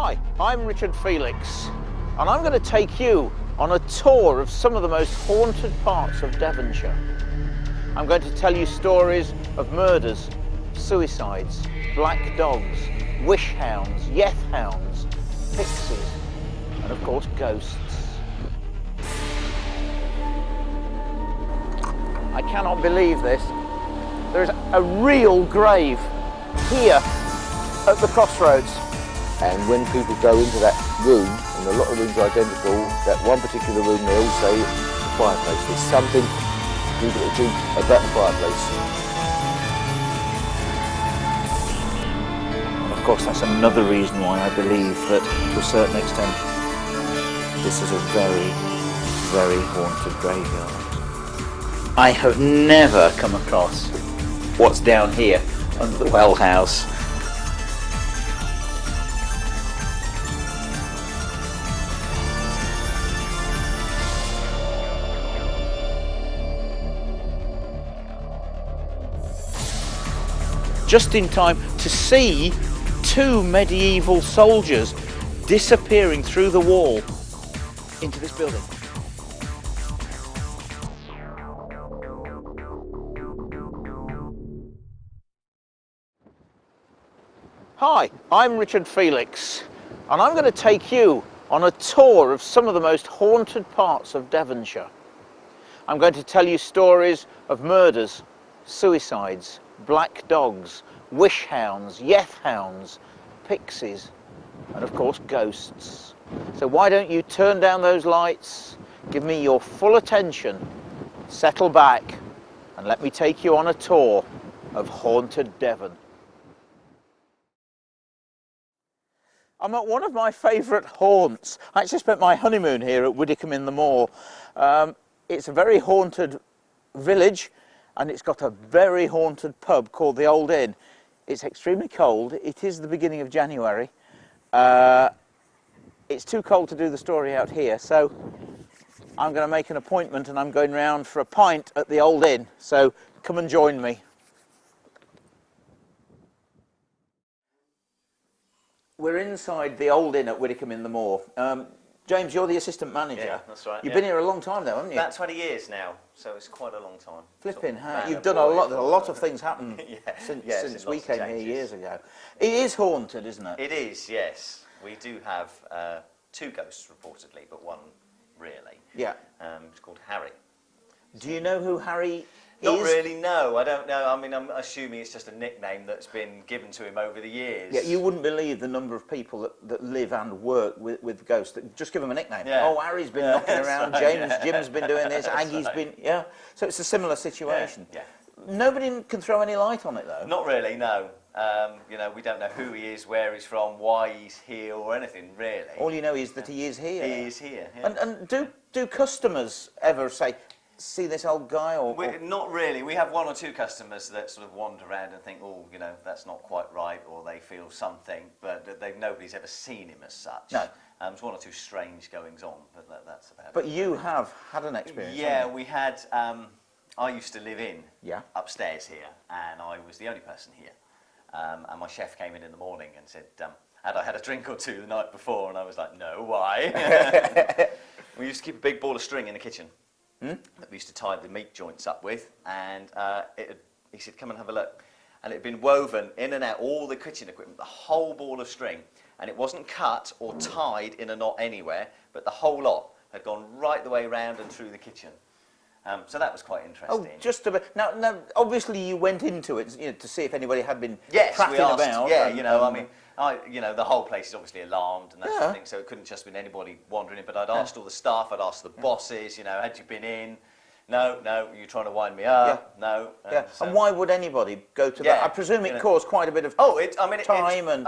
Hi, I'm Richard Felix, and I'm going to take you on a tour of some of the most haunted parts of Devonshire. I'm going to tell you stories of murders, suicides, black dogs, wish hounds, yeth hounds, pixies, and of course ghosts. I cannot believe this. There is a real grave here at the crossroads. And when people go into that room, and a lot of rooms are identical, that one particular room they all say it's a fireplace. There's something people that drink about the fireplace. Of course, that's another reason why I believe that, to a certain extent, this is a very, very haunted graveyard. I have never come across what's down here under the well house. Just in time to see two medieval soldiers disappearing through the wall into this building. Hi, I'm Richard Felix, and I'm going to take you on a tour of some of the most haunted parts of Devonshire. I'm going to tell you stories of murders, suicides, black dogs, wish hounds, yeth hounds, pixies, and of course ghosts. So why don't you turn down those lights, give me your full attention, settle back, and let me take you on a tour of haunted Devon. I'm at one of my favourite haunts. I actually spent my honeymoon here at Widdicombe in the Moor. It's a very haunted village, and it's got a very haunted pub called the Old Inn. It's extremely cold. It is the beginning of January. It's too cold to do the story out here, so I'm going to make an appointment and I'm going round for a pint at the Old Inn. So come and join me. We're inside the Old Inn at Widdicombe in the Moor. James, you're the assistant manager. Yeah, that's right. You've been here a long time though, haven't you? About 20 years now, so it's quite a long time. Flipping sort you've done a lot of things happened since we came here changes. years ago. It is haunted, isn't it? It is, yes. We do have two ghosts reportedly, but one really. Yeah. It's called Harry. Do you know who Harry Not is? really, no. I don't know. I mean, I'm assuming it's just a nickname that's been given to him over the years. Yeah, you wouldn't believe the number of people that live and work with ghosts that just give them a nickname. Yeah. Oh, Harry's been knocking around, right, Jim's been doing this, Aggie's right. been, yeah. So it's a similar situation. Yeah. Nobody can throw any light on it though. Not really, no. We don't know who he is, where he's from, why he's here, or anything really. All you know is that he is here. He is here. Yeah. And do customers ever say, see this old guy or Not really. We have one or two customers that sort of wander around and think, oh, that's not quite right, or they feel something, but nobody's ever seen him as such. No. There's one or two strange goings on, but that's about it. But you have had an experience. Yeah, haven't you? we had. I used to live in upstairs here, and I was the only person here. And my chef came in the morning and said, had I had a drink or two the night before? And I was like, no, why? We used to keep a big ball of string in the kitchen. That we used to tie the meat joints up with, and he said, come and have a look. And it had been woven in and out, all the kitchen equipment, the whole ball of string, and it wasn't cut or tied in a knot anywhere, but the whole lot had gone right the way round and through the kitchen. So that was quite interesting. Oh, just a bit. Now, obviously you went into it to see if anybody had been prattling about. Yeah, the whole place is obviously alarmed and that sort of thing, so it couldn't just been anybody wandering in. But I'd asked all the staff, I'd asked the bosses, had you been in? No, you're trying to wind me up. Yeah. No. And why would anybody go to that? I presume it caused quite a bit of time.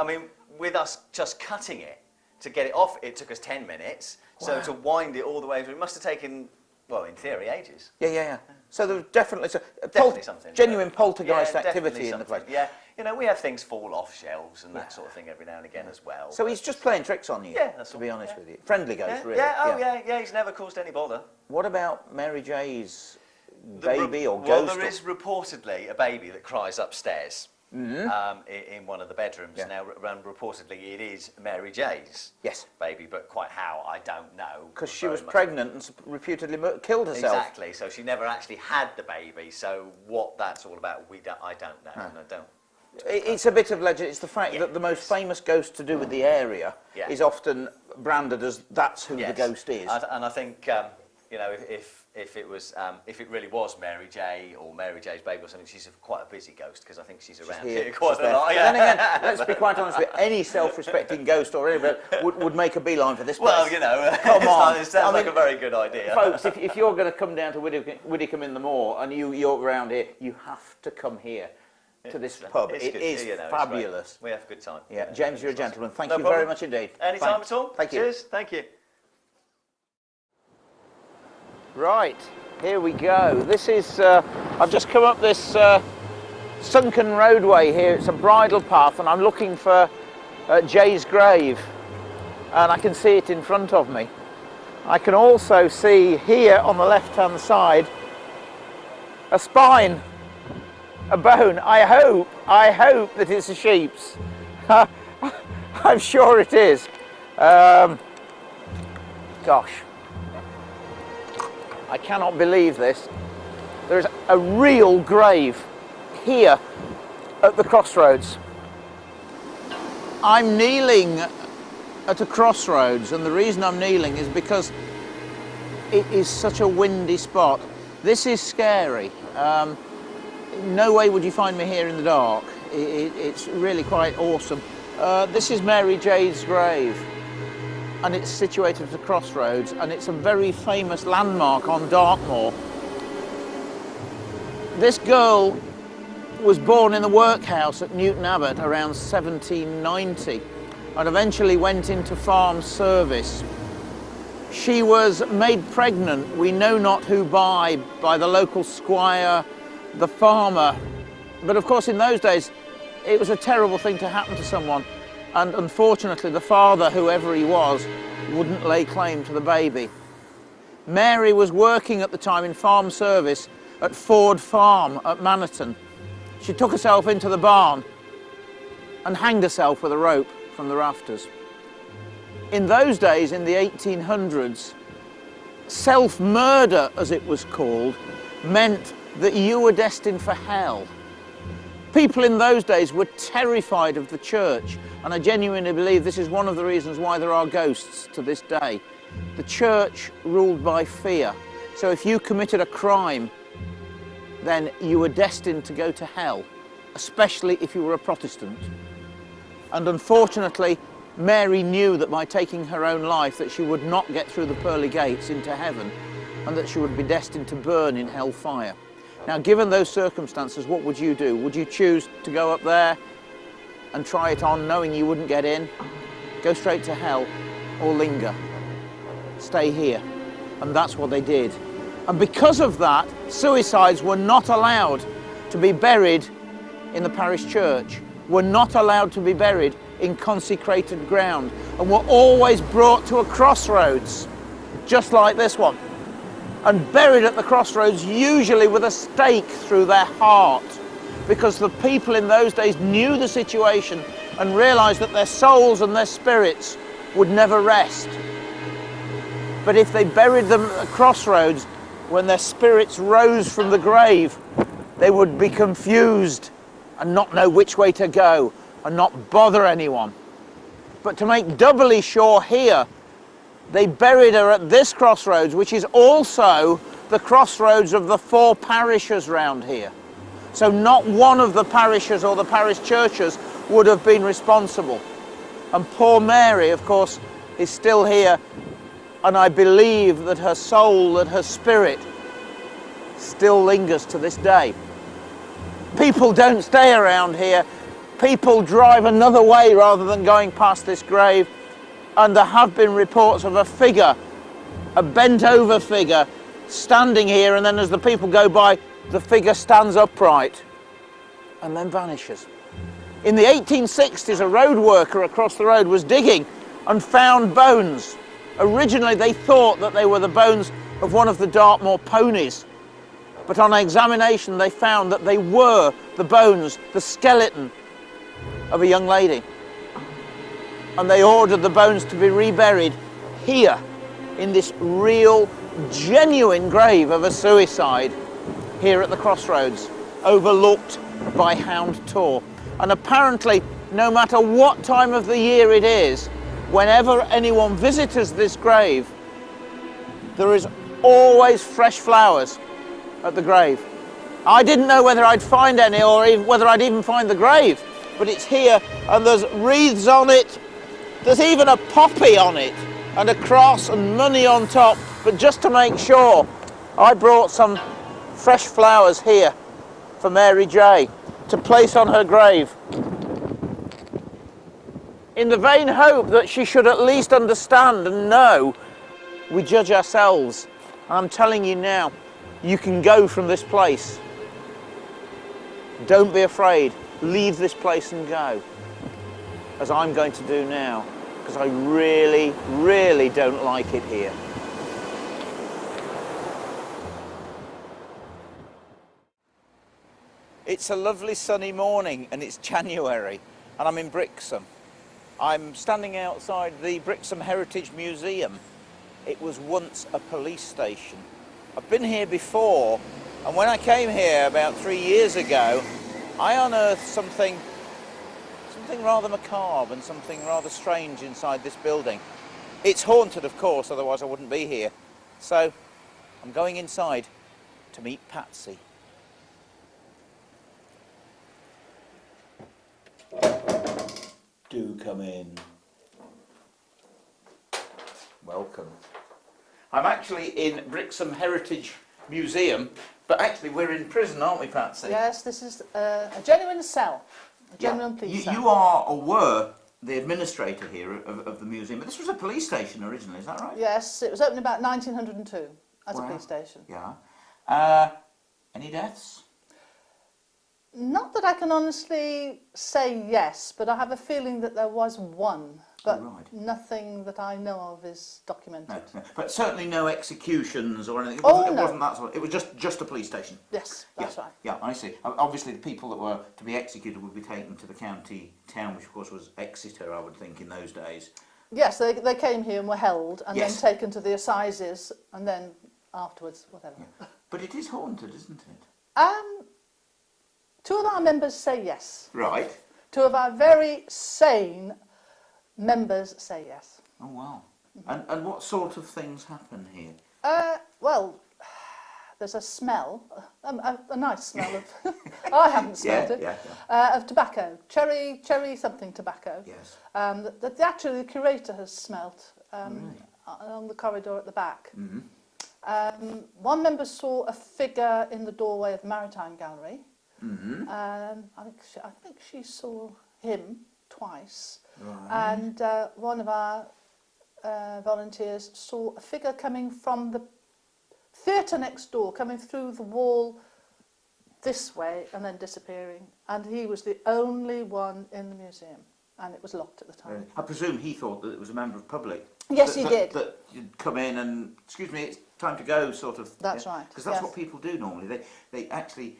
With us just cutting it to get it off, it took us 10 minutes. Wow. So to wind it all the way through, it must have taken, well, in theory, ages. Yeah. So there was definitely something. Genuine poltergeist activity in the place. Yeah. We have things fall off shelves and that sort of thing every now and again as well. So he's just playing tricks on you, to be honest with you. Friendly ghost, really. He's never caused any bother. What about Mary J's baby or ghost? Well, there is reportedly a baby that cries upstairs. in one of the bedrooms. Yeah. Now, reportedly, it is Mary J's baby, but quite how, I don't know. Because she was pregnant and reputedly killed herself. Exactly, so she never actually had the baby, so what that's all about, I don't know. And I don't. It's a bit of legend. It's the fact that the most famous ghost to do with the area is often branded as that's who the ghost is. And I think, you know, if it really was Mary J or Mary J's baby or something, she's quite a busy ghost, because I think she's around here quite a lot. But then again, let's be quite honest with you, any self-respecting ghost or anybody would make a beeline for this place. Well, you know, come on. It sounds like a very good idea. Folks, if you're going to come down to Widdicombe in the Moor and you're around here, you have to come here to this pub. It is fabulous. We have a good time. Yeah, James, you're a gentleman. Thank you very much indeed. Anytime at all. Thank you. Cheers. Thank you. Right, here we go. This is, I've just come up this sunken roadway here. It's a bridle path, and I'm looking for Jay's grave, and I can see it in front of me. I can also see here on the left-hand side a spine, a bone. I hope that it's a sheep's. I'm sure it is. Gosh. I cannot believe this. There's a real grave here at the crossroads. I'm kneeling at a crossroads, and the reason I'm kneeling is because it is such a windy spot. This is scary. No way would you find me here in the dark. It's really quite awesome. This is Mary J's grave, and it's situated at the crossroads, and it's a very famous landmark on Dartmoor. This girl was born in the workhouse at Newton Abbot around 1790 and eventually went into farm service. She was made pregnant, we know not who by the local squire, the farmer. But of course in those days it was a terrible thing to happen to someone, and unfortunately the father, whoever he was, wouldn't lay claim to the baby. Mary was working at the time in farm service at Ford Farm at Manhattan. She took herself into the barn and hanged herself with a rope from the rafters. In those days, in the 1800s, self-murder, as it was called, meant that you were destined for hell. People in those days were terrified of the church, and I genuinely believe this is one of the reasons why there are ghosts to this day. The church ruled by fear. So if you committed a crime, then you were destined to go to hell, especially if you were a Protestant. And unfortunately, Mary knew that by taking her own life that she would not get through the pearly gates into heaven, and that she would be destined to burn in hellfire. Now, given those circumstances, what would you do? Would you choose to go up there and try it on knowing you wouldn't get in, go straight to hell, or linger, stay here? And that's what they did. And because of that, suicides were not allowed to be buried in the parish church, were not allowed to be buried in consecrated ground, and were always brought to a crossroads, just like this one, and buried at the crossroads, usually with a stake through their heart, because the people in those days knew the situation and realized that their souls and their spirits would never rest. But if they buried them at the crossroads, when their spirits rose from the grave, they would be confused and not know which way to go and not bother anyone. But to make doubly sure here, they buried her at this crossroads, which is also the crossroads of the 4 parishes round here. So not one of the parishes or the parish churches would have been responsible. And poor Mary, of course, is still here, and I believe that her soul, that her spirit, still lingers to this day. People don't stay around here. People drive another way rather than going past this grave. And there have been reports of a figure, a bent over figure, standing here, and then as the people go by, the figure stands upright and then vanishes. In the 1860s, a road worker across the road was digging and found bones. Originally they thought that they were the bones of one of the Dartmoor ponies, But on examination, they found that they were the bones, the skeleton of a young lady. And they ordered the bones to be reburied here, in this real, genuine grave of a suicide, here at the crossroads, overlooked by Hound Tor. And apparently, no matter what time of the year it is, whenever anyone visits this grave, there is always fresh flowers at the grave. I didn't know whether I'd find any or whether I'd even find the grave, but it's here and there's wreaths on it. There's even a poppy on it and a cross and money on top. But just to make sure, I brought some fresh flowers here for Mary J. to place on her grave, in the vain hope that she should at least understand and know we judge ourselves. And I'm telling you now, you can go from this place. Don't be afraid. Leave this place and go, as I'm going to do now, because I really, really don't like it here. It's a lovely sunny morning and it's January and I'm in Brixham. I'm standing outside the Brixham Heritage Museum. It was once a police station. I've been here before, and when I came here about 3 years ago, I unearthed something rather macabre and something rather strange inside this building. It's haunted, of course, otherwise I wouldn't be here. So I'm going inside to meet Patsy. Do come in. Welcome. I'm actually in Brixham Heritage Museum, but actually we're in prison, aren't we, Patsy? Yes, this is a genuine cell, a genuine police cell. You are or were the administrator here of the museum, but this was a police station originally, is that right? Yes, it was opened about 1902 as a police station. Yeah. Any deaths? Not that I can honestly say yes, but I have a feeling that there was one, but nothing that I know of is documented. No. But certainly no executions or anything. It wasn't that sort of, it was just a police station. Yes, that's right. Yeah, I see. Obviously the people that were to be executed would be taken to the county town, which of course was Exeter, I would think, in those days. Yes, they came here and were held and then taken to the assizes and then afterwards, whatever. Yeah. But it is haunted, isn't it? Two of our members say yes. Right. Two of our very sane members say yes. Oh, wow. Mm-hmm. And what sort of things happen here? Well, there's a smell, a nice smell of, I haven't smelled it, of tobacco, cherry something tobacco. Yes. That actually the curator has smelt along the corridor at the back. Mm-hmm. One member saw a figure in the doorway of the Maritime Gallery. Mm-hmm. I think she saw him twice. Right. And one of our volunteers saw a figure coming from the theatre next door, coming through the wall this way and then disappearing. And he was the only one in the museum, and it was locked at the time. I presume he thought that it was a member of public. Yes, he did. That you'd come in and, excuse me, it's time to go, sort of. That's right. Because that's what people do normally. They actually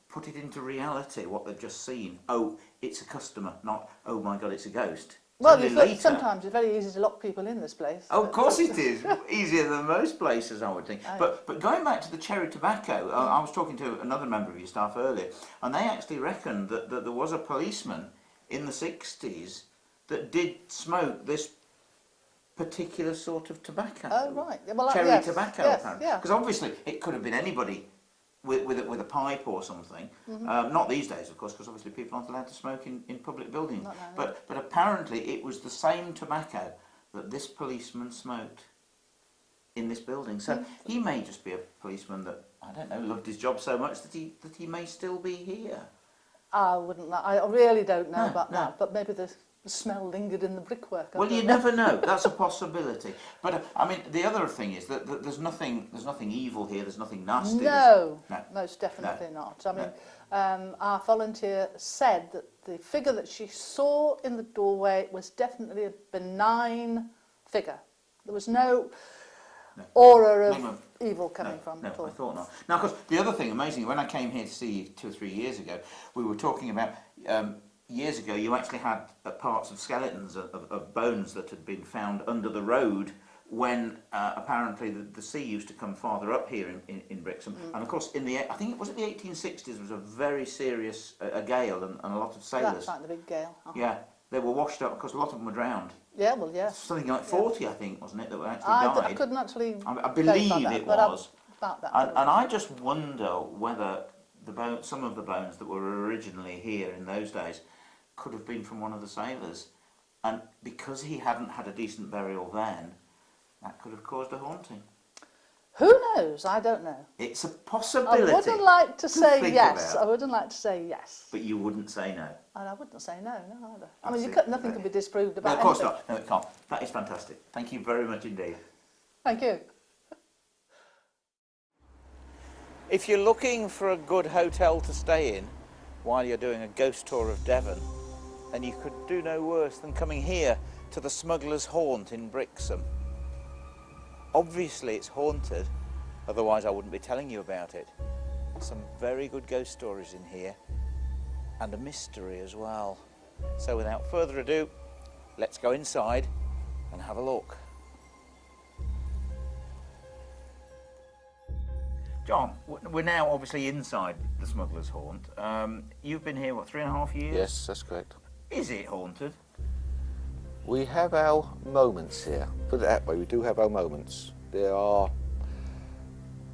put it into reality, what they've just seen. Oh, it's a customer, not, oh my God, it's a ghost. Well, sometimes it's very easy to lock people in this place. Oh, of course it is. Easier than most places, I would think. But going back to the cherry tobacco, I was talking to another member of your staff earlier, and they actually reckoned that there was a policeman in the 60s that did smoke this particular sort of tobacco. Oh, right. Well, cherry tobacco, apparently. Yeah. Because obviously it could have been anybody with a pipe or something. Mm-hmm. Not these days, of course, because obviously people aren't allowed to smoke in public buildings. But apparently it was the same tobacco that this policeman smoked in this building. So he may just be a policeman that, I don't know, loved his job so much that he may still be here. I really don't know about that, but maybe the smell lingered in the brickwork. Well, you never know. That's a possibility. But I mean, the other thing is that there's nothing evil here. There's nothing nasty. No, most definitely not. I mean, our volunteer said that the figure that she saw in the doorway was definitely a benign figure. There was no aura of evil coming from at all. I thought not. Now, of course, the other thing, amazingly, when I came here to see you 2 or 3 years ago, we were talking about, years ago, you actually had parts of skeletons of bones that had been found under the road when apparently the sea used to come farther up here in Brixham. And of course, I think it was the 1860s, there was a very serious gale and a lot of sailors. That's like the big gale. Yeah, they were washed up because a lot of them were drowned. Yeah, well, yes. Something like 40, I think, wasn't it, that were actually died? I couldn't actually. I believe that, it was. About that. And I just wonder whether some of the bones that were originally here in those days could have been from one of the sailors. And because he hadn't had a decent burial then, that could have caused a haunting. Who knows? I don't know. It's a possibility. I wouldn't like to say think yes. about. I wouldn't like to say yes. But you wouldn't say no. And I wouldn't say no either. I That's mean, it. nothing can be disproved about No, of course anything. not. No, it can't. That is fantastic. Thank you very much indeed. Thank you. If you're looking for a good hotel to stay in while you're doing a ghost tour of Devon, then you could do no worse than coming here to the Smuggler's Haunt in Brixham. Obviously it's haunted, otherwise I wouldn't be telling you about it. Some very good ghost stories in here, and a mystery as well. So without further ado, let's go inside and have a look. John, we're now obviously inside the Smuggler's Haunt. You've been here, what, 3.5 years? Yes, that's correct. Is it haunted? We have our moments here. Put it that way, we do have our moments. There are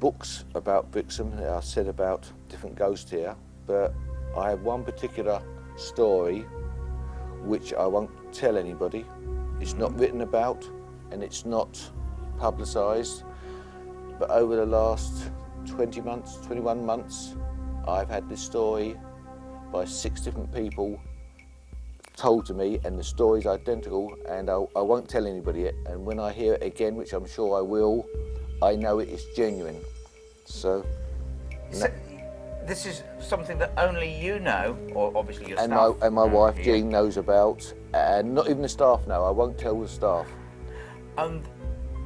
books about Brixham that are said about different ghosts here, but I have one particular story which I won't tell anybody. It's not written about and it's not publicised, but over the last 20 months, 21 months, I've had this story by 6 different people told to me, and the story's identical, and I won't tell anybody it, and when I hear it again, which I'm sure I will, I know it is genuine. So this is something that only you know, or obviously your and staff. my wife here. Jean knows about, and not even the staff know. I won't tell the staff. And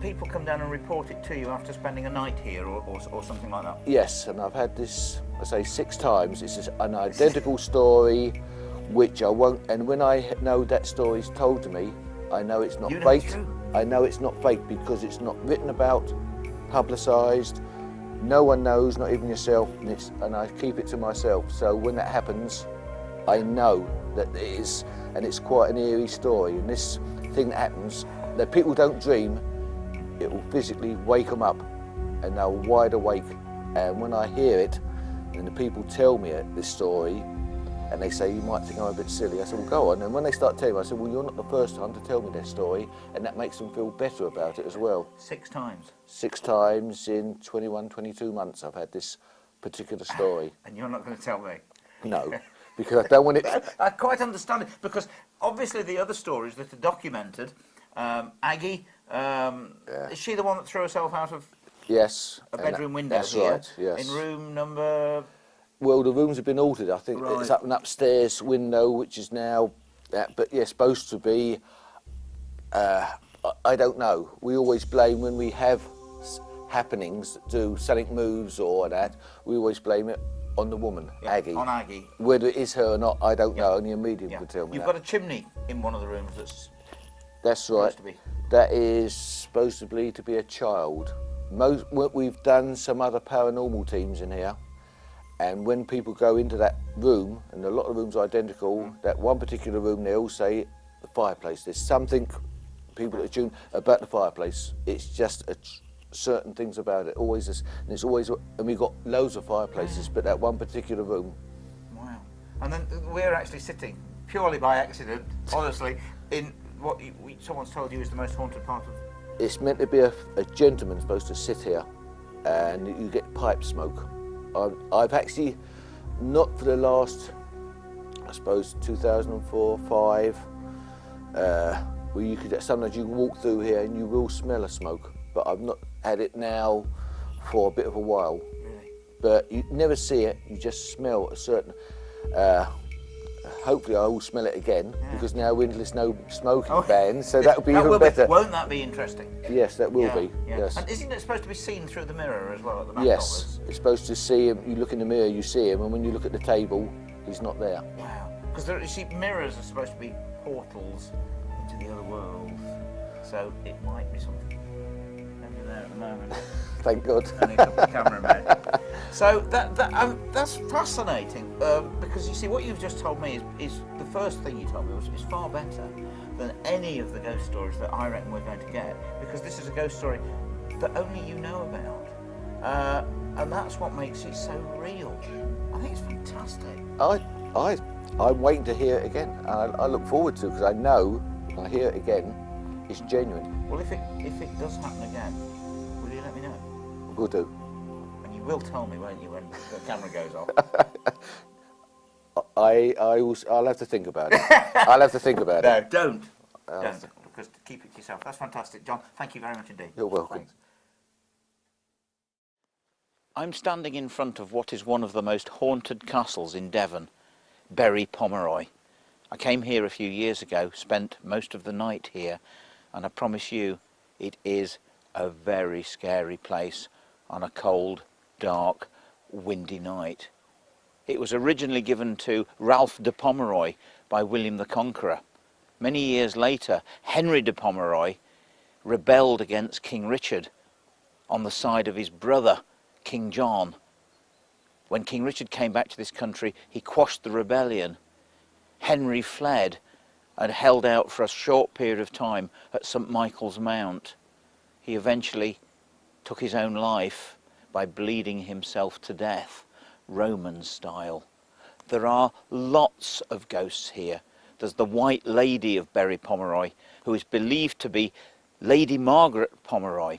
people come down and report it to you after spending a night here or something like that? Yes, and I've had this, I say 6 times. It's an identical story, which I won't, and when I know that story's told to me, I know it's not You know it's fake. true. I know it's not fake because it's not written about, publicised. No one knows, not even yourself, and I keep it to myself. So when that happens, I know that it is, and it's quite an eerie story. And this thing that happens, that people don't dream, it will physically wake them up, and they're wide awake. And when I hear it, and the people tell me this story, and they say, you might think I'm a bit silly. I said, well, go on. And when they start telling me, I said, well, you're not the first time to tell me their story, and that makes them feel better about it as well. 6 times? 6 times in 21, 22 months I've had this particular story. And you're not going to tell me? No, because I don't want it... I quite understand it, because obviously the other stories that are documented, Aggie, is she the one that threw herself out of Yes. a bedroom window that's here? Right, yes. In room number... Well, the rooms have been altered. I think Right. it's up an upstairs window, which is now... but yeah, supposed to be... I don't know. We always blame when we have happenings that do something moves or that, we always blame it on the woman, Aggie. On Aggie. Whether it is her or not, I don't know. Only a medium could tell me You've that. got a chimney in one of the rooms that's That's right. supposed to be... That is supposed to be a child. We've done some other paranormal teams in here, and when people go into that room, and a lot of rooms are identical, that one particular room, they all say the fireplace. There's something, people that tune about the fireplace. It's just certain things about it. Always is, and it's always. And we've got loads of fireplaces, but that one particular room. Wow. And then we're actually sitting, purely by accident, honestly, in what someone's told you is the most haunted part of... It's meant to be a gentleman supposed to sit here, and you get pipe smoke. I've actually, not for the last, I suppose, 2004, 5, where you could, sometimes you can walk through here and you will smell a smoke, but I've not had it now for a bit of a while. Really? But you never see it, you just smell a certain hopefully I will smell it again, because now there's no smoking ban, so that would be that even will better. Won't that be interesting? Yes, that will be. Yeah. Yes. And isn't it supposed to be seen through the mirror as well at the back? Yes, it's supposed to see him. You look in the mirror, you see him, and when you look at the table, he's not there. Wow. Because you see, mirrors are supposed to be portals into the other world, so it might be something over there at the moment. Thank God. And a couple of cameramen. So that's fascinating, because you see, what you've just told me is the first thing you told me is far better than any of the ghost stories that I reckon we're going to get, because this is a ghost story that only you know about, and that's what makes it so real. I think it's fantastic. I'm waiting to hear it again, and I look forward to it, because I know if I hear it again, it's genuine. Well, if it does happen again, will you let me know? Will do. And you will tell me, won't you, when the camera goes off? I'll have to think about it. I'll have to think about No, it. don't. Because keep it to yourself. That's fantastic, John. Thank you very much indeed. You're welcome. Thanks. I'm standing in front of what is one of the most haunted castles in Devon, Berry Pomeroy. I came here a few years ago, spent most of the night here, and I promise you, it is a very scary place on a cold, dark, windy night. It was originally given to Ralph de Pomeroy by William the Conqueror. Many years later, Henry de Pomeroy rebelled against King Richard on the side of his brother, King John. When King Richard came back to this country, he quashed the rebellion. Henry fled and held out for a short period of time at St. Michael's Mount. He eventually took his own life by bleeding himself to death, Roman style. There are lots of ghosts here. There's the White Lady of Berry Pomeroy, who is believed to be Lady Margaret Pomeroy.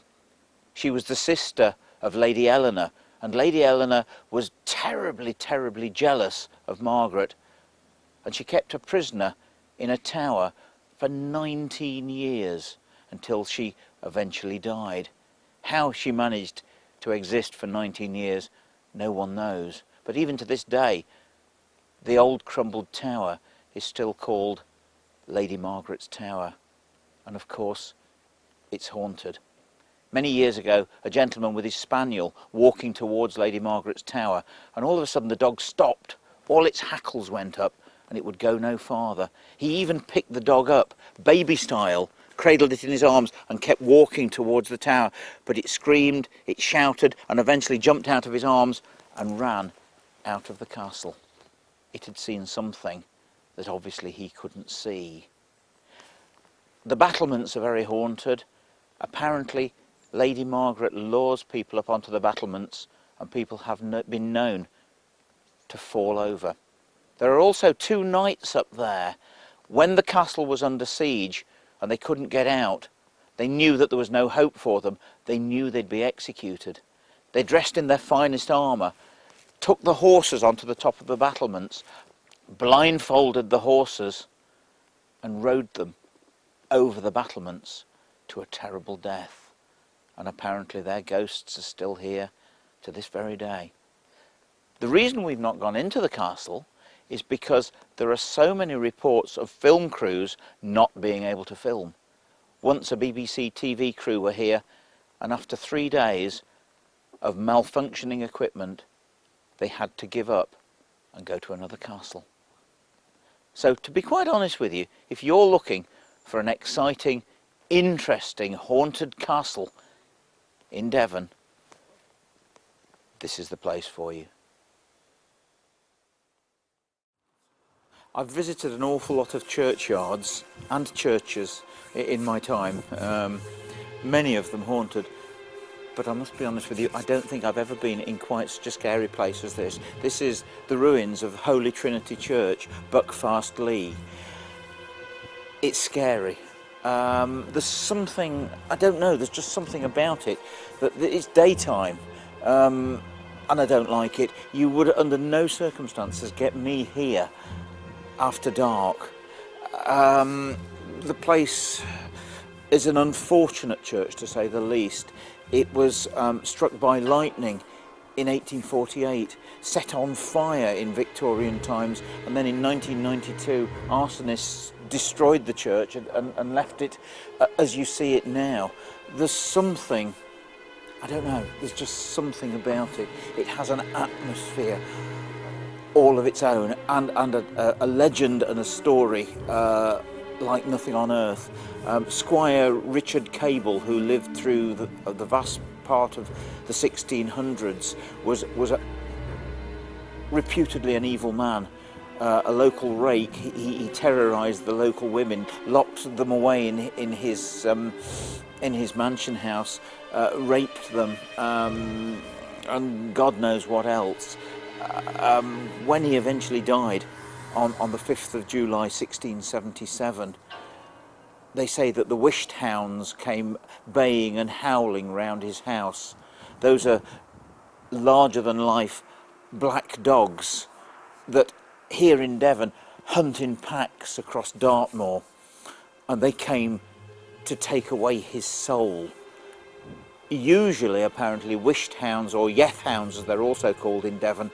She was the sister of Lady Eleanor, and Lady Eleanor was terribly, terribly jealous of Margaret, and she kept her prisoner in a tower for 19 years until she eventually died. How she managed to exist for 19 years, no one knows. But even to this day, the old crumbled tower is still called Lady Margaret's Tower. And of course, it's haunted. Many years ago, a gentleman with his spaniel walking towards Lady Margaret's Tower, and all of a sudden the dog stopped. All its hackles went up, and it would go no farther. He even picked the dog up, baby style, cradled it in his arms and kept walking towards the tower. But it screamed, it shouted, and eventually jumped out of his arms and ran out of the castle. It had seen something that obviously he couldn't see. The battlements are very haunted. Apparently, Lady Margaret lures people up onto the battlements, and people have been known to fall over. There are also 2 knights up there. When the castle was under siege and they couldn't get out, they knew that there was no hope for them. They knew they'd be executed. They dressed in their finest armour, took the horses onto the top of the battlements, blindfolded the horses and rode them over the battlements to a terrible death. And apparently their ghosts are still here to this very day. The reason we've not gone into the castle is because there are so many reports of film crews not being able to film. Once a BBC TV crew were here, and after 3 days of malfunctioning equipment, they had to give up and go to another castle. So to be quite honest with you, if you're looking for an exciting, interesting, haunted castle in Devon, this is the place for you. I've visited an awful lot of churchyards and churches in my time, many of them haunted, but I must be honest with you, I don't think I've ever been in quite such a scary place as this. This is the ruins of Holy Trinity Church, Buckfast Lee. It's scary. There's something, I don't know, there's just something about it, that it's daytime, and I don't like it. You would under no circumstances get me here after dark. The place is an unfortunate church, to say the least. It was struck by lightning in 1848, set on fire in Victorian times, and then in 1992 arsonists destroyed the church and left it as you see it now. There's something, I don't know, there's just something about it. It has an atmosphere all of its own, and a legend and a story like nothing on earth. Squire Richard Cable, who lived through the vast part of the 1600s, was reputedly an evil man, a local rake. He terrorised the local women, locked them away in his mansion house, raped them, and God knows what else. When he eventually died on the 5th of July 1677, they say that the wished hounds came baying and howling round his house. Those are larger-than-life black dogs that here in Devon hunt in packs across Dartmoor, and they came to take away his soul. Usually, apparently, wished hounds, or yeth hounds as they're also called in Devon,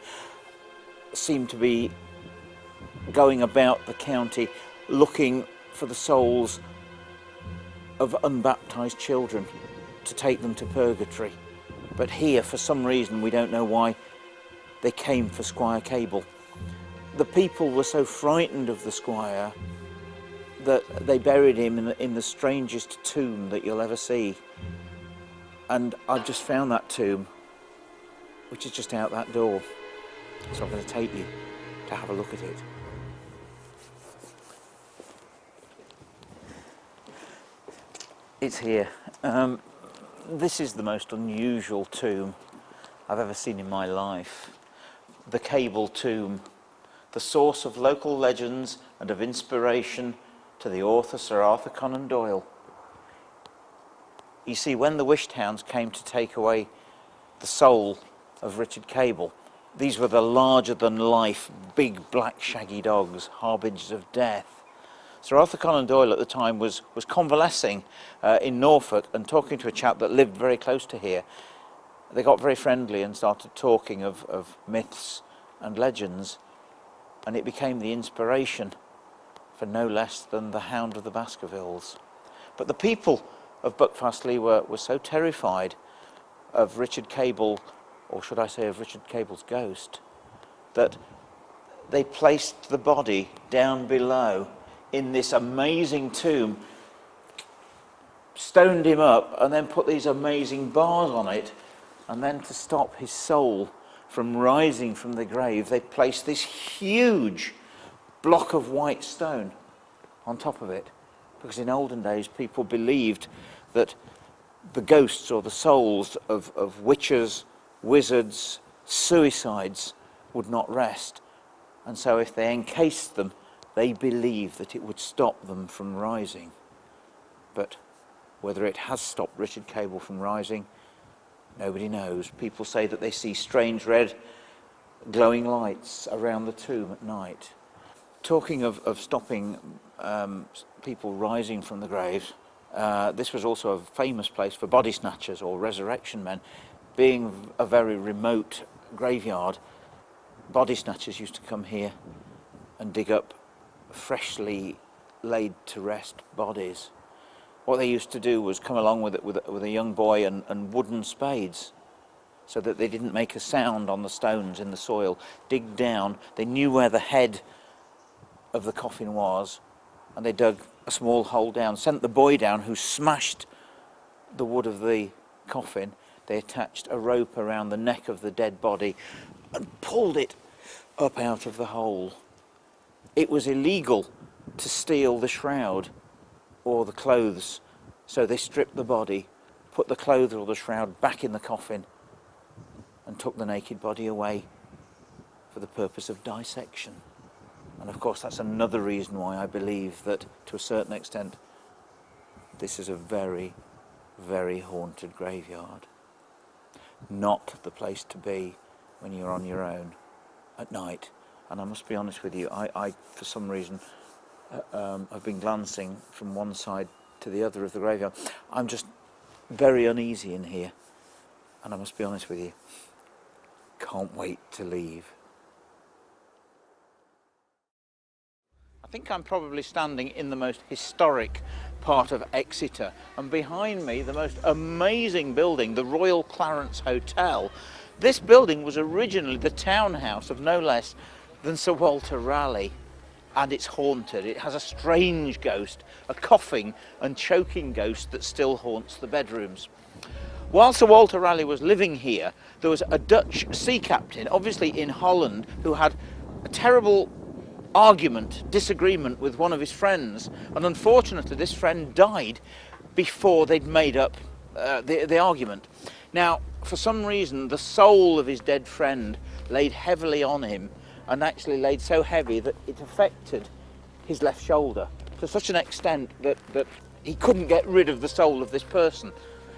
seem to be going about the county looking for the souls of unbaptised children to take them to purgatory. But here, for some reason, we don't know why, they came for Squire Cable. The people were so frightened of the squire that they buried him in the strangest tomb that you'll ever see. And I've just found that tomb, which is just out that door. So I'm going to take you to have a look at it. It's here. This is the most unusual tomb I've ever seen in my life. The Cable tomb, the source of local legends and of inspiration to the author Sir Arthur Conan Doyle. You see, when the wished hounds came to take away the soul of Richard Cable, these were the larger-than-life, big, black, shaggy dogs, harbingers of death. Sir Arthur Conan Doyle at the time was convalescing in Norfolk and talking to a chap that lived very close to here. They got very friendly and started talking of myths and legends, and it became the inspiration for no less than the Hound of the Baskervilles. But the people of Buckfastleigh were so terrified of Richard Cable, or should I say of Richard Cable's ghost, that they placed the body down below in this amazing tomb, stoned him up, and then put these amazing bars on it, and then to stop his soul from rising from the grave, they placed this huge block of white stone on top of it, because in olden days people believed that the ghosts or the souls of witches, wizards, suicides would not rest, and so if they encased them, they believed that it would stop them from rising. But whether it has stopped Richard Cable from rising, nobody knows. People say that they see strange red glowing lights around the tomb at night. Talking of stopping people rising from the graves, this was also a famous place for body snatchers or resurrection men. Being a very remote graveyard, body snatchers used to come here and dig up freshly laid to rest bodies. What they used to do was come along with a young boy and wooden spades, so that they didn't make a sound on the stones in the soil. Dig down. They knew where the head of the coffin was, and they dug a small hole down, sent the boy down who smashed the wood of the coffin. They attached a rope around the neck of the dead body and pulled it up out of the hole. It was illegal to steal the shroud or the clothes, so they stripped the body, put the clothes or the shroud back in the coffin, and took the naked body away for the purpose of dissection. And of course that's another reason why I believe that, to a certain extent, this is a very, very haunted graveyard. Not the place to be when you're on your own at night. And I must be honest with you, I for some reason, I've been glancing from one side to the other of the graveyard. I'm just very uneasy in here, and I must be honest with you. can't wait to leave. I think I'm probably standing in the most historic part of Exeter, and behind me the most amazing building, the Royal Clarence Hotel. This building was originally the townhouse of no less than Sir Walter Raleigh, and it's haunted. It has a strange ghost, a coughing and choking ghost that still haunts the bedrooms. While Sir Walter Raleigh was living here, there was a Dutch sea captain, obviously in Holland, who had a terrible disagreement with one of his friends, and unfortunately this friend died before they'd made up the argument. Now, for some reason, the soul of his dead friend laid heavily on him, and actually laid so heavy that it affected his left shoulder to such an extent that he couldn't get rid of the soul of this person.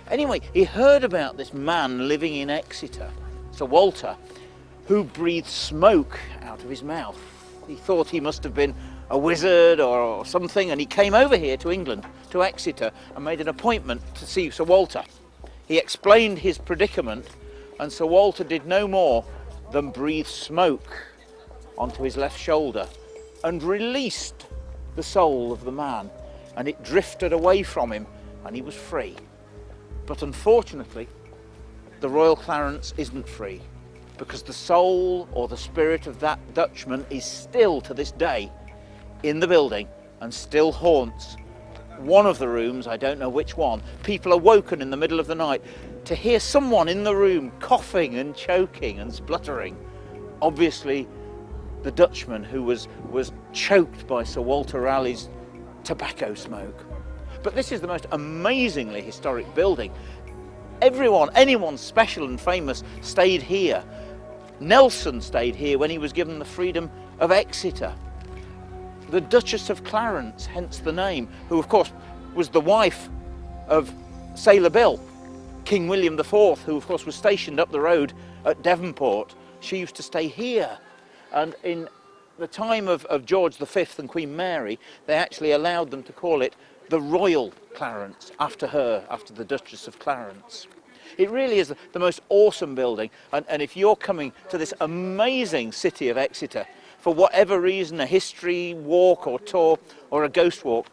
Anyway, he heard about this man living in Exeter, Sir Walter, who breathed smoke out of his mouth. He thought he must have been a wizard or something, and he came over here to England, to Exeter, and made an appointment to see Sir Walter. He explained his predicament, and Sir Walter did no more than breathe smoke onto his left shoulder and released the soul of the man, and it drifted away from him and he was free. But unfortunately, the Royal Clarence isn't free, because the soul or the spirit of that Dutchman is still to this day in the building and still haunts one of the rooms, I don't know which one. People are woken in the middle of the night to hear someone in the room coughing and choking and spluttering. Obviously the Dutchman who was choked by Sir Walter Raleigh's tobacco smoke. But this is the most amazingly historic building. Anyone special and famous stayed here. Nelson stayed here when he was given the freedom of Exeter. The Duchess of Clarence, hence the name, who of course was the wife of Sailor Bill, King William IV, who of course was stationed up the road at Devonport. She used to stay here. And in the time of George V and Queen Mary, they actually allowed them to call it the Royal Clarence, after her, after the Duchess of Clarence. It really is the most awesome building, and if you're coming to this amazing city of Exeter, for whatever reason, a history walk or tour or a ghost walk,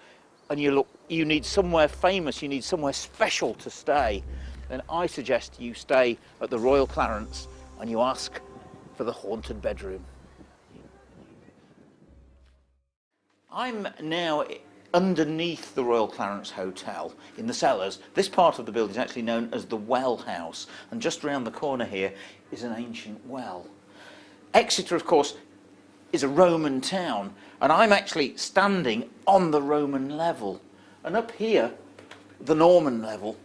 and you need somewhere famous, you need somewhere special to stay, then I suggest you stay at the Royal Clarence and you ask for the haunted bedroom. I'm now underneath the Royal Clarence Hotel in the cellars. This part of the building is actually known as the Well House, and just round the corner here is an ancient well. Exeter, of course, is a Roman town, and I'm actually standing on the Roman level, and up here the Norman level,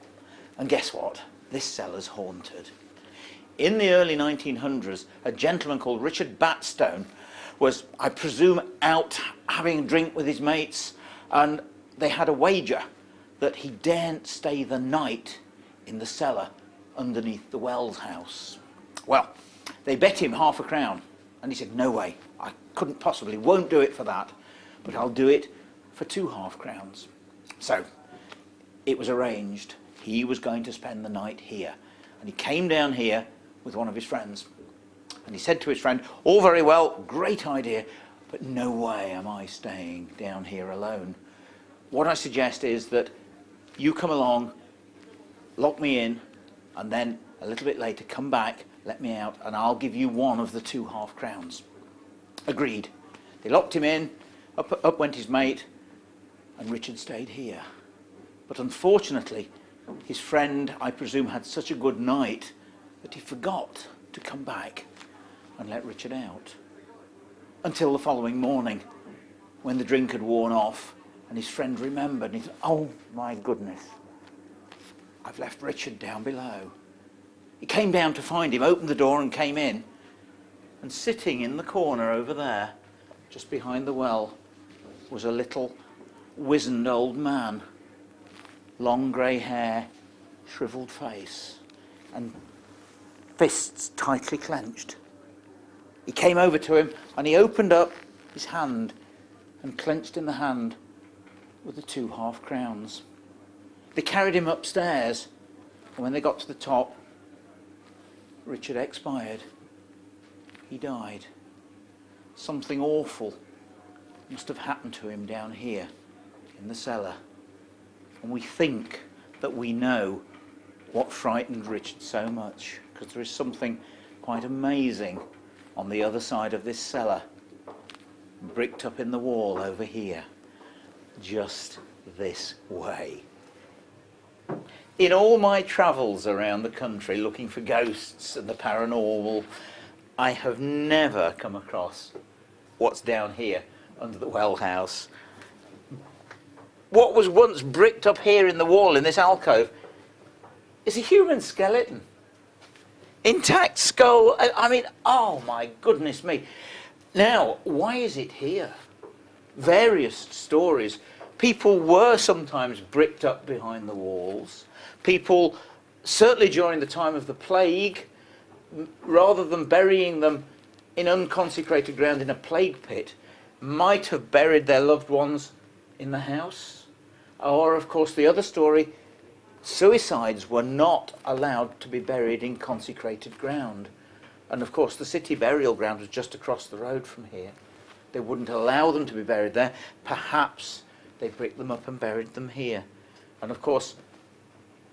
and guess what? This cellar's haunted. In the early 1900s, a gentleman called Richard Batstone was, I presume, out having a drink with his mates, and they had a wager that he daren't stay the night in the cellar underneath the Wells house. Well, they bet him £half a crown, and he said, no way, I couldn't possibly, won't do it for that, but I'll do it for 2 half-crowns. So it was arranged. He was going to spend the night here, and he came down here with one of his friends, and he said to his friend, all very well, great idea, but no way am I staying down here alone. What I suggest is that you come along, lock me in, and then a little bit later come back, let me out, and I'll give you one of the 2 half-crowns. Agreed. They locked him in, up went his mate, and Richard stayed here. But unfortunately, his friend, I presume, had such a good night that he forgot to come back and let Richard out. Until the following morning, when the drink had worn off, and his friend remembered, and he thought, oh my goodness, I've left Richard down below. He came down to find him, opened the door and came in, and sitting in the corner over there, just behind the well, was a little wizened old man, long grey hair, shrivelled face, and fists tightly clenched. He came over to him and he opened up his hand, and clenched in the hand were the 2 half-crowns. They carried him upstairs, and when they got to the top, Richard expired. he died. Something awful must have happened to him down here in the cellar. And we think that we know what frightened Richard so much, because there is something quite amazing on the other side of this cellar, bricked up in the wall over here, just this way. In all my travels around the country looking for ghosts and the paranormal, I have never come across what's down here under the well house. What was once bricked up here in the wall in this alcove is a human skeleton. Intact skull. I mean, oh my goodness me. Now, why is it here? Various stories. People were sometimes bricked up behind the walls. People, certainly during the time of the plague, rather than burying them in unconsecrated ground in a plague pit, might have buried their loved ones in the house. Or, of course, the other story, suicides were not allowed to be buried in consecrated ground. And, of course, the city burial ground was just across the road from here. They wouldn't allow them to be buried there. Perhaps they bricked them up and buried them here. And, of course,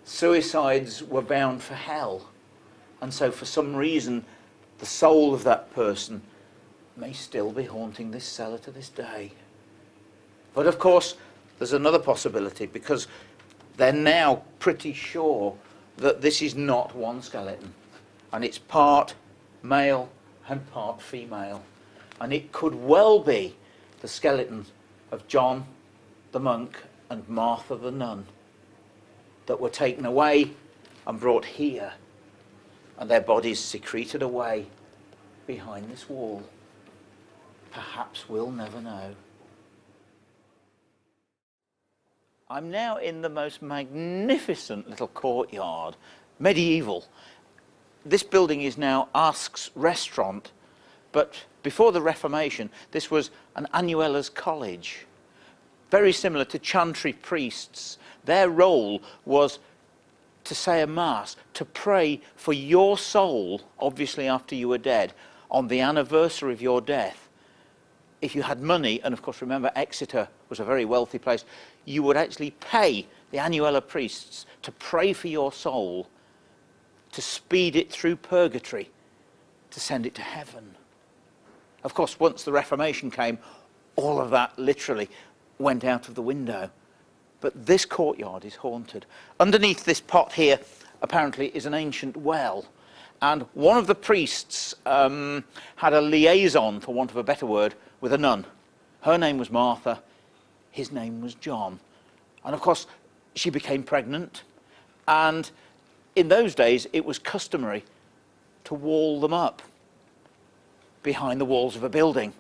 suicides were bound for hell. And so, for some reason, the soul of that person may still be haunting this cellar to this day. But of course, there's another possibility, because they're now pretty sure that this is not one skeleton, and it's part male and part female. And it could well be the skeletons of John the monk and Martha the nun that were taken away and brought here, and their bodies secreted away behind this wall. Perhaps we'll never know. I'm now in the most magnificent little courtyard, medieval. This building is now Ask's Restaurant, but before the Reformation, this was an Annuella's college. Very similar to chantry priests. Their role was to say a mass, to pray for your soul, obviously after you were dead, on the anniversary of your death. If you had money, and of course remember Exeter was a very wealthy place, you would actually pay the Annuella priests to pray for your soul, to speed it through purgatory, to send it to heaven. Of course, once the Reformation came, all of that literally went out of the window. But this courtyard is haunted. Underneath this pot here, apparently, is an ancient well. And one of the priests had a liaison, for want of a better word, with a nun. Her name was Martha, his name was John. And of course, she became pregnant. And in those days, it was customary to wall them up behind the walls of a building.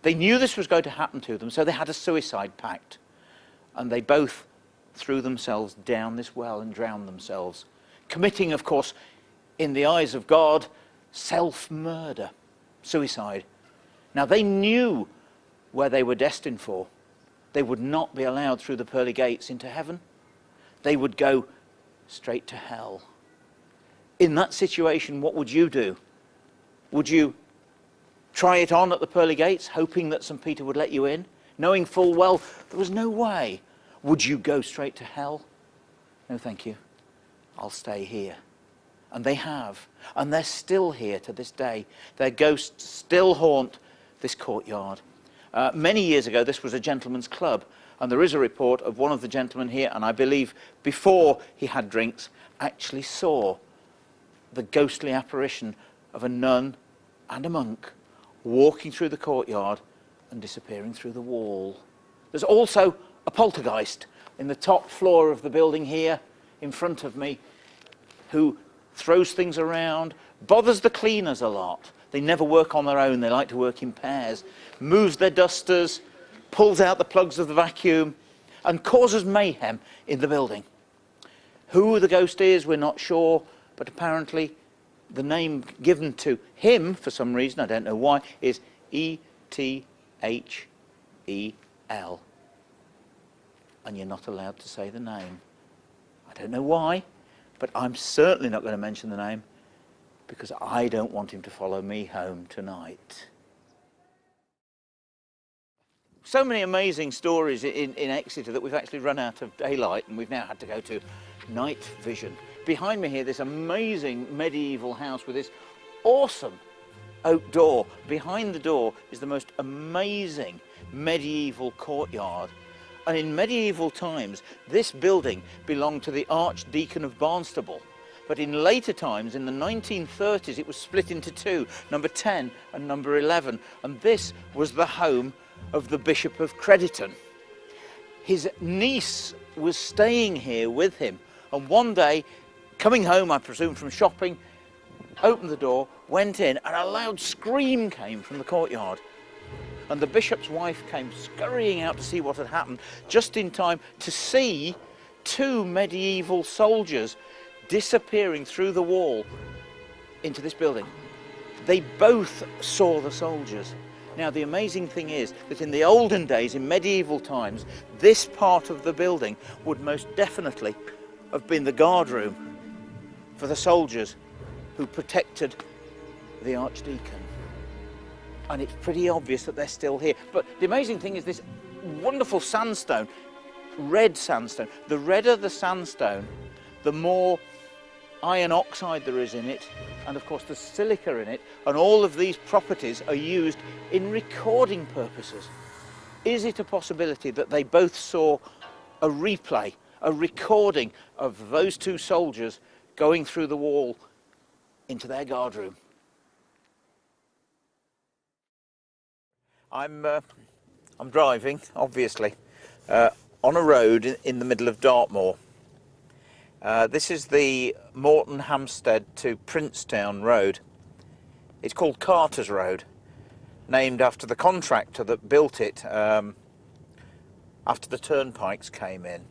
They knew this was going to happen to them, so they had a suicide pact. And they both threw themselves down this well and drowned themselves, committing, of course, in the eyes of God, self-murder, suicide. Now, they knew where they were destined for. They would not be allowed through the pearly gates into heaven. They would go straight to hell. In that situation, what would you do? Would you try it on at the pearly gates, hoping that St. Peter would let you in, knowing full well there was no way? Would you go straight to hell? No, thank you. I'll stay here. And they have. And they're still here to this day. Their ghosts still haunt this courtyard. Many years ago, this was a gentleman's club. And there is a report of one of the gentlemen here, and I believe before he had drinks, actually saw the ghostly apparition of a nun and a monk walking through the courtyard and disappearing through the wall. There's also a poltergeist in the top floor of the building here in front of me, who throws things around, bothers the cleaners a lot. They never work on their own, they like to work in pairs, moves their dusters, pulls out the plugs of the vacuum, and causes mayhem in the building. Who the ghost is, we're not sure, but apparently the name given to him, for some reason, I don't know why, is E-T-H-E-L. And you're not allowed to say the name. I don't know why, but I'm certainly not going to mention the name, because I don't want him to follow me home tonight. So many amazing stories in Exeter that we've actually run out of daylight and we've now had to go to night vision. Behind me here, this amazing medieval house with this awesome oak door. Behind the door is the most amazing medieval courtyard. And in medieval times, this building belonged to the Archdeacon of Barnstaple. But in later times, in the 1930s, it was split into two, number 10 and number 11. And this was the home of the Bishop of Crediton. His niece was staying here with him. And one day, coming home, I presume, from shopping, opened the door, went in, and a loud scream came from the courtyard. And the bishop's wife came scurrying out to see what had happened, just in time to see two medieval soldiers disappearing through the wall into this building. They both saw the soldiers. Now, the amazing thing is that in the olden days, in medieval times, this part of the building would most definitely have been the guard room for the soldiers who protected the Archdeacon. And it's pretty obvious that they're still here. But the amazing thing is this wonderful sandstone, red sandstone. The redder the sandstone, the more iron oxide there is in it, and of course the silica in it, and all of these properties are used in recording purposes. Is it a possibility that they both saw a replay, a recording of those two soldiers going through the wall into their guard room? I'm driving, obviously, on a road in the middle of Dartmoor. This is the Morton Hampstead to Princetown road. It's called Carter's Road, named after the contractor that built it after the turnpikes came in.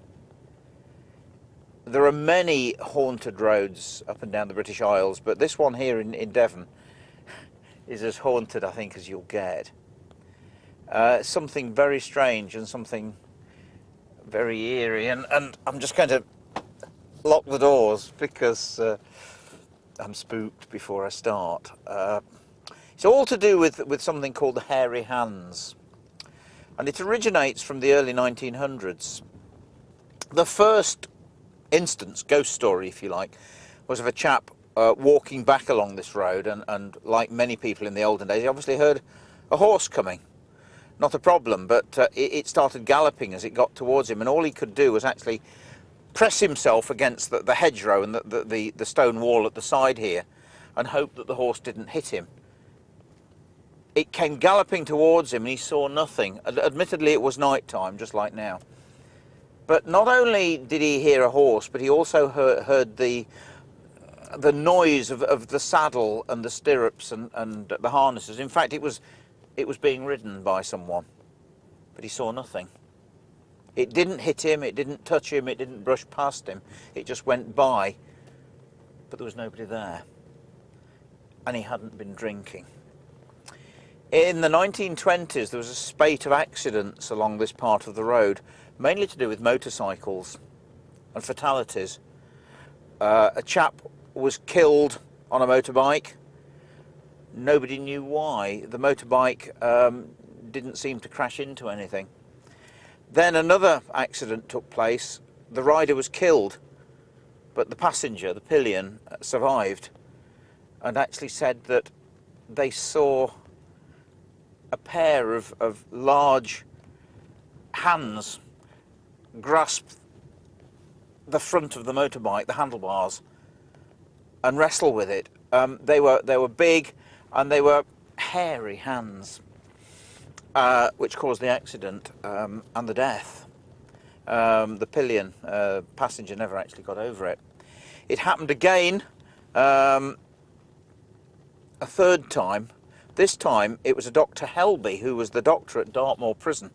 There are many haunted roads up and down the British Isles, but this one here in Devon is as haunted, I think, as you'll get. Something very strange and something very eerie, and I'm just going to lock the doors because I'm spooked before I start. It's all to do with something called the hairy hands, and it originates from the early 1900s. The first instance, ghost story if you like, was of a chap walking back along this road, and like many people in the olden days, he obviously heard a horse coming. Not a problem, but it started galloping as it got towards him, and all he could do was actually press himself against the hedgerow and the stone wall at the side here and hope that the horse didn't hit him. It came galloping towards him and he saw nothing. Admittedly, it was night time, just like now. But not only did he hear a horse, but he also heard the noise of the saddle and the stirrups and the harnesses. In fact, it was being ridden by someone, but he saw nothing. It didn't hit him, it didn't touch him, it didn't brush past him. It just went by, but there was nobody there. And he hadn't been drinking. In the 1920s, there was a spate of accidents along this part of the road, mainly to do with motorcycles and fatalities. A chap was killed on a motorbike. Nobody knew why. The motorbike didn't seem to crash into anything. Then another accident took place. The rider was killed, but the passenger, the pillion, survived and actually said that they saw a pair of large hands grasp the front of the motorbike, the handlebars, and wrestle with it. They were big and they were hairy hands, which caused the accident and the death. The pillion passenger never actually got over it. It happened again a third time. This time it was a Dr. Helby, who was the doctor at Dartmoor prison,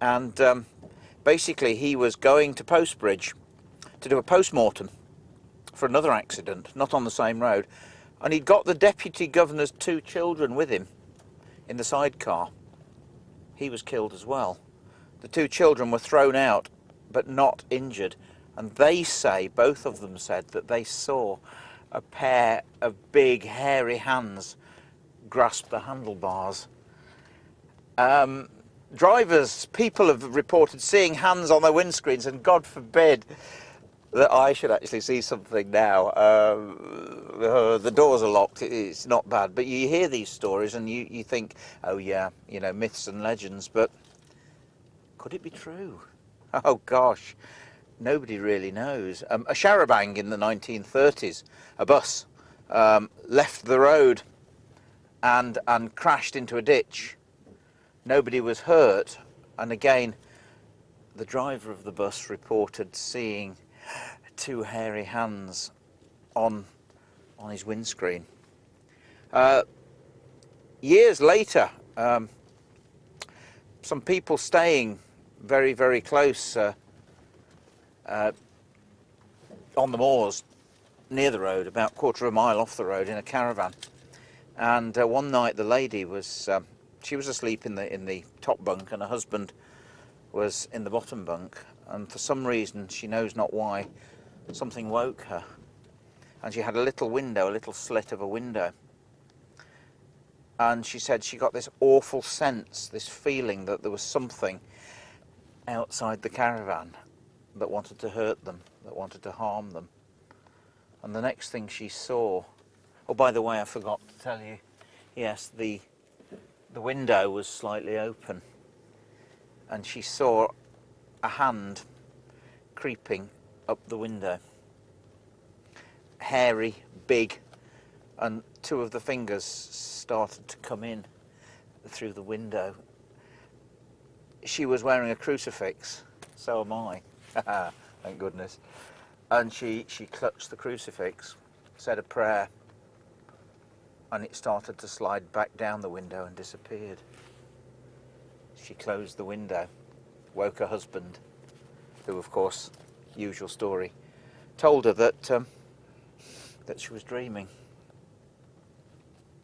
and basically he was going to Postbridge to do a post-mortem for another accident, not on the same road, and he'd got the deputy governor's 2 children with him in the sidecar. He was killed as well. The 2 children were thrown out but not injured, and they say, both of them said, that they saw a pair of big hairy hands grasped the handlebars. Drivers, people have reported seeing hands on their windscreens, and God forbid that I should actually see something now. The doors are locked, it's not bad, but you hear these stories and you think, oh yeah, you know, myths and legends, but could it be true? Oh gosh, nobody really knows. A charabanc in the 1930s, a bus, left the road and crashed into a ditch. Nobody was hurt, and again, the driver of the bus reported seeing two hairy hands on his windscreen. Years later, some people staying very, very close on the moors near the road, about a quarter of a mile off the road, in a caravan. And one night the lady was she was asleep in the top bunk, and her husband was in the bottom bunk, and for some reason, she knows not why, something woke her, and she had a little window, a little slit of a window, and she said she got this awful sense, this feeling that there was something outside the caravan that wanted to hurt them, that wanted to harm them. And the next thing she saw, oh, by the way, I forgot to tell you, yes, the window was slightly open, and she saw a hand creeping up the window. Hairy, big, and two of the fingers started to come in through the window. She was wearing a crucifix, so am I, thank goodness. And she clutched the crucifix, said a prayer, and it started to slide back down the window and disappeared. She closed the window, woke her husband, who, of course, usual story, told her that she was dreaming.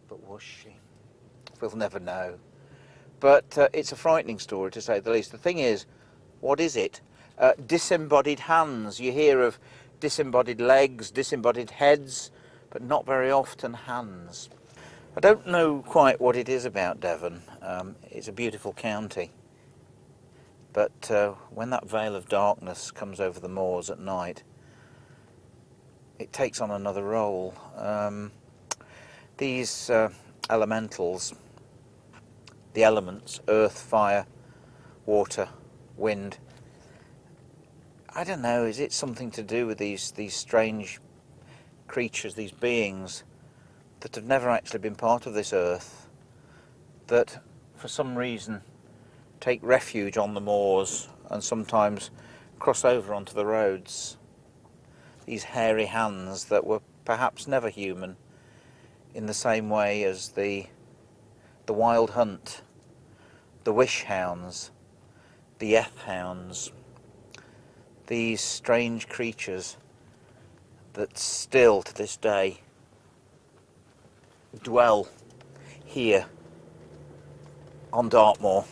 But was she? We'll never know. But it's a frightening story, to say the least. The thing is, what is it? Disembodied hands. You hear of disembodied legs, disembodied heads, but not very often hands. I don't know quite what it is about Devon. It's a beautiful county. But when that veil of darkness comes over the moors at night, it takes on another role. These elementals, the elements, earth, fire, water, wind, I don't know, is it something to do with these strange creatures, these beings that have never actually been part of this earth, that for some reason take refuge on the moors and sometimes cross over onto the roads? These hairy hands that were perhaps never human, in the same way as the wild hunt, the wish hounds, the eth hounds, these strange creatures that still to this day dwell here on Dartmoor.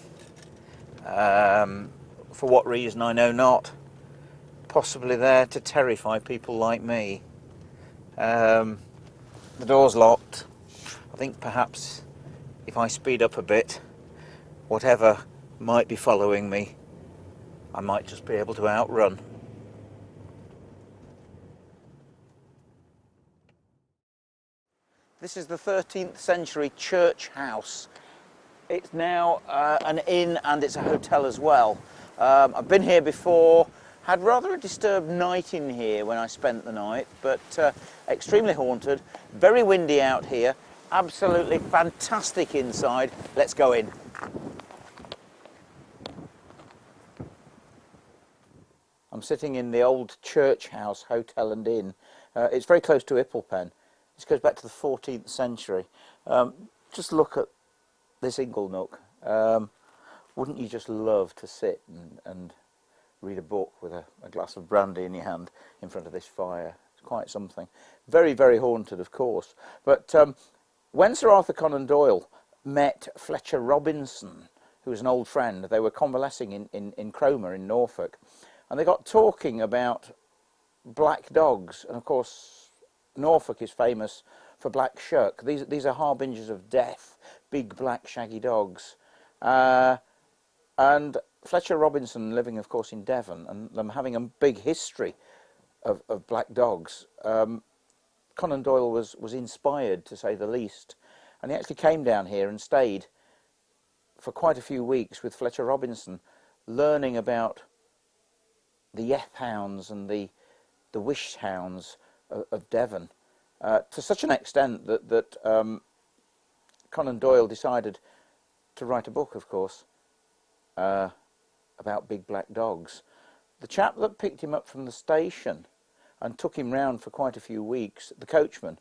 For what reason I know not. Possibly there to terrify people like me. The door's locked. I think perhaps if I speed up a bit, whatever might be following me, I might just be able to outrun. This is the 13th century church house. It's now an inn, and it's a hotel as well. I've been here before, had rather a disturbed night in here when I spent the night, but extremely haunted, very windy out here, absolutely fantastic inside. Let's go in. I'm sitting in the old church house, hotel and inn. It's very close to Ipplepen. This goes back to the 14th century. Just look at this ingle nook. Wouldn't you just love to sit and read a book with a glass of brandy in your hand in front of this fire? It's quite something. Very, very haunted, of course. But when Sir Arthur Conan Doyle met Fletcher Robinson, who was an old friend, they were convalescing in Cromer in Norfolk, and they got talking about black dogs. And of course, Norfolk is famous for black shuck. These are harbingers of death, big black shaggy dogs. And Fletcher Robinson, living of course in Devon, and them having a big history of black dogs, Conan Doyle was inspired, to say the least, and he actually came down here and stayed for quite a few weeks with Fletcher Robinson, learning about the Yeth hounds and the wish hounds of Devon, to such an extent that Conan Doyle decided to write a book, of course, about big black dogs. The chap that picked him up from the station and took him round for quite a few weeks, the coachman,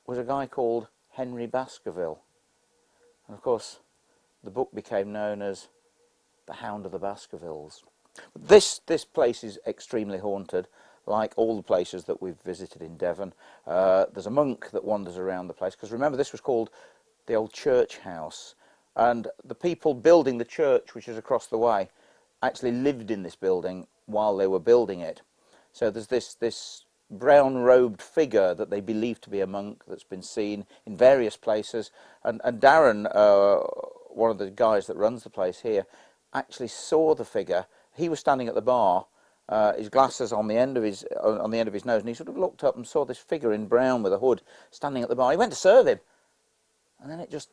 was a guy called Henry Baskerville. And of course, the book became known as The Hound of the Baskervilles. This place is extremely haunted, like all the places that we've visited in Devon. There's a monk that wanders around the place, because remember, this was called the old church house, and the people building the church, which is across the way, actually lived in this building while they were building it. So there's this brown-robed figure that they believe to be a monk that's been seen in various places, and Darren, one of the guys that runs the place here, actually saw the figure. He was standing at the bar, his glasses on the end of his nose, and he sort of looked up and saw this figure in brown with a hood standing at the bar. He went to serve him, and then it just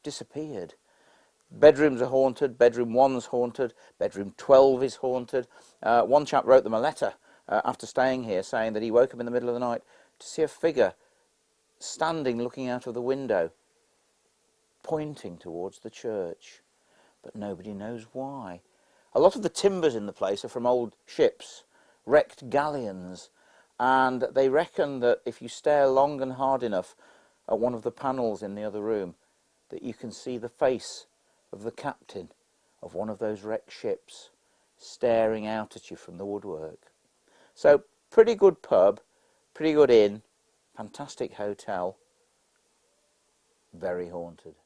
disappeared. Bedrooms are haunted. Bedroom 1's haunted. Bedroom 12 is haunted. One chap wrote them a letter after staying here, saying that he woke up in the middle of the night to see a figure standing looking out of the window, pointing towards the church, but nobody knows why. A lot of the timbers in the place are from old ships, wrecked galleons, and they reckon that if you stare long and hard enough at one of the panels in the other room, that you can see the face of the captain of one of those wrecked ships staring out at you from the woodwork. So, pretty good pub, pretty good inn, fantastic hotel, very haunted.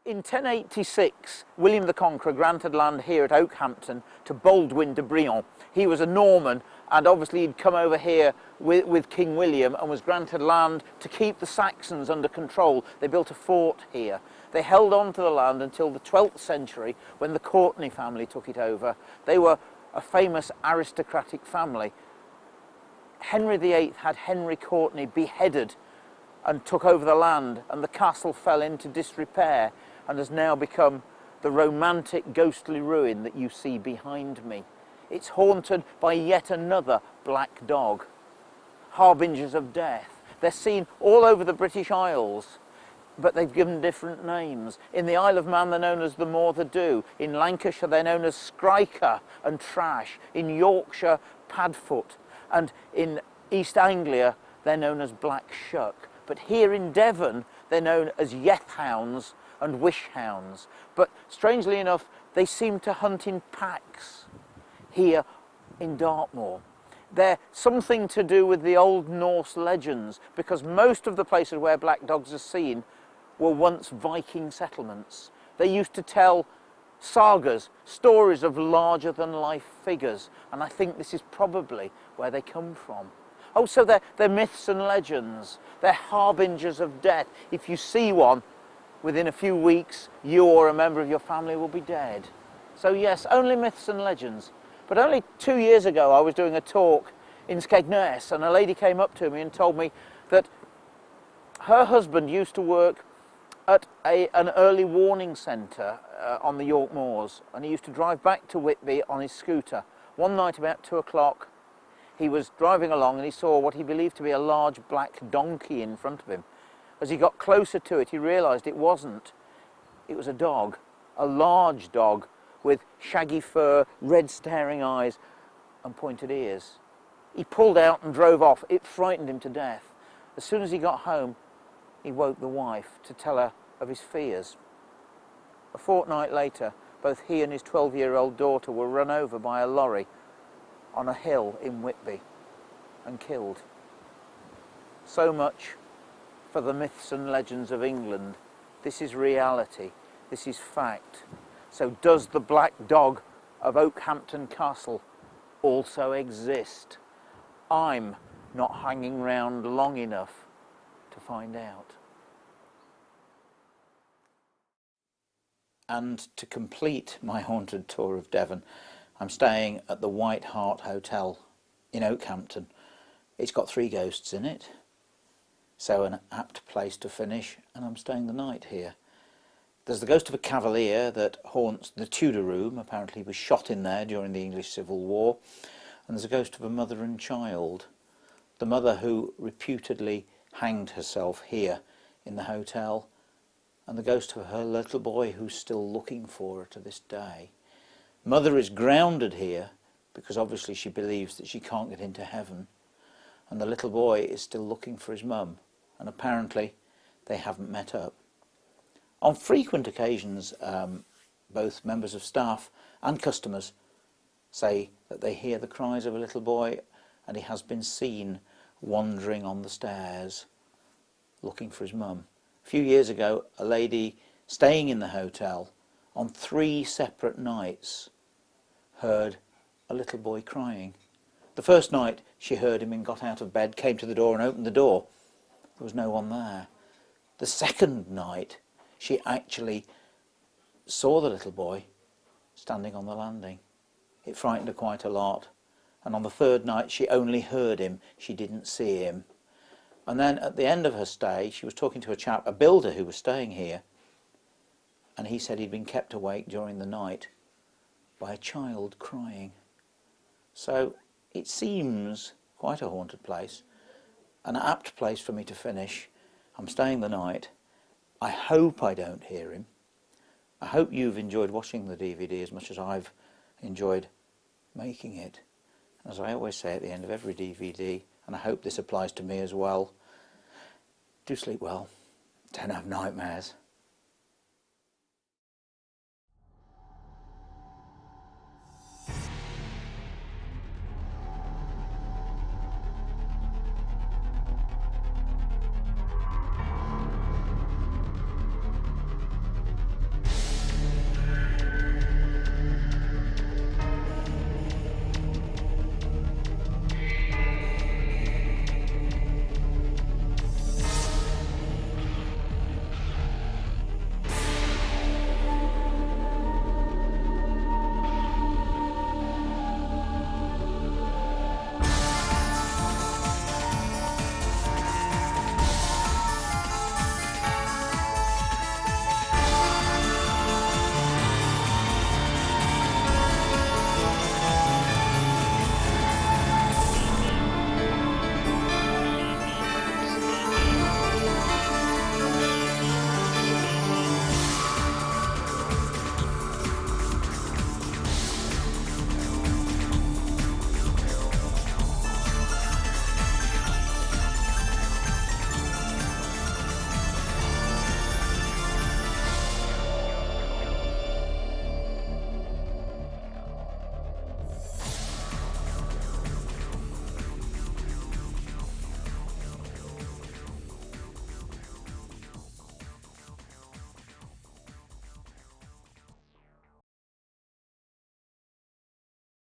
In 1086, William the Conqueror granted land here at Oakhampton to Baldwin de Brion. He was a Norman, and obviously he'd come over here with King William and was granted land to keep the Saxons under control. They built a fort here. They held on to the land until the 12th century, when the Courtenay family took it over. They were a famous aristocratic family. Henry VIII had Henry Courtenay beheaded and took over the land, and the castle fell into disrepair and has now become the romantic ghostly ruin that you see behind me. It's haunted by yet another black dog. Harbingers of death. They're seen all over the British Isles, but they've given different names. In the Isle of Man, they're known as the Morther Dew. In Lancashire, they're known as Skriker and Trash. In Yorkshire, Padfoot. And in East Anglia, they're known as Black Shuck. But here in Devon, they're known as Yeth hounds and wish hounds. But strangely enough, they seem to hunt in packs here in Dartmoor. They're something to do with the old Norse legends, because most of the places where black dogs are seen were once Viking settlements. They used to tell sagas, stories of larger-than-life figures, and I think this is probably where they come from. Oh, so they're myths and legends. They're harbingers of death. If you see one, within a few weeks, you or a member of your family will be dead. So yes, only myths and legends. But only 2 years ago, I was doing a talk in Skegness, and a lady came up to me and told me that her husband used to work at an early warning centre on the York Moors, and he used to drive back to Whitby on his scooter. One night about 2 o'clock, he was driving along and he saw what he believed to be a large black donkey in front of him. As he got closer to it, he realised it wasn't. It was a dog, a large dog with shaggy fur, red staring eyes and pointed ears. He pulled out and drove off. It frightened him to death. As soon as he got home, he woke the wife to tell her of his fears. A fortnight later, both he and his 12-year-old daughter were run over by a lorry on a hill in Whitby and killed. So much for the myths and legends of England. This is reality. This is fact. So does the black dog of Oakhampton Castle also exist? I'm not hanging round long enough to find out. And to complete my haunted tour of Devon, I'm staying at the White Hart Hotel in Oakhampton. It's got 3 ghosts in it, so an apt place to finish, and I'm staying the night here. There's the ghost of a cavalier that haunts the Tudor room. Apparently he was shot in there during the English Civil War. And there's a ghost of a mother and child. The mother who reputedly hanged herself here in the hotel, and the ghost of her little boy who's still looking for her to this day. Mother is grounded here because obviously she believes that she can't get into heaven, and the little boy is still looking for his mum, and apparently they haven't met up. On frequent occasions, both members of staff and customers say that they hear the cries of a little boy, and he has been seen wandering on the stairs looking for his mum. A few years ago, a lady staying in the hotel on 3 separate nights heard a little boy crying. The first night she heard him and got out of bed, came to the door and opened the door. There was no one there. The second night she actually saw the little boy standing on the landing. It frightened her quite a lot. And on the third night she only heard him, she didn't see him. And then at the end of her stay she was talking to a chap, a builder who was staying here, and he said he'd been kept awake during the night by a child crying. So it seems quite a haunted place, an apt place for me to finish. I'm staying the night. I hope I don't hear him. I hope you've enjoyed watching the DVD as much as I've enjoyed making it. As I always say at the end of every DVD, and I hope this applies to me as well, do sleep well, don't have nightmares.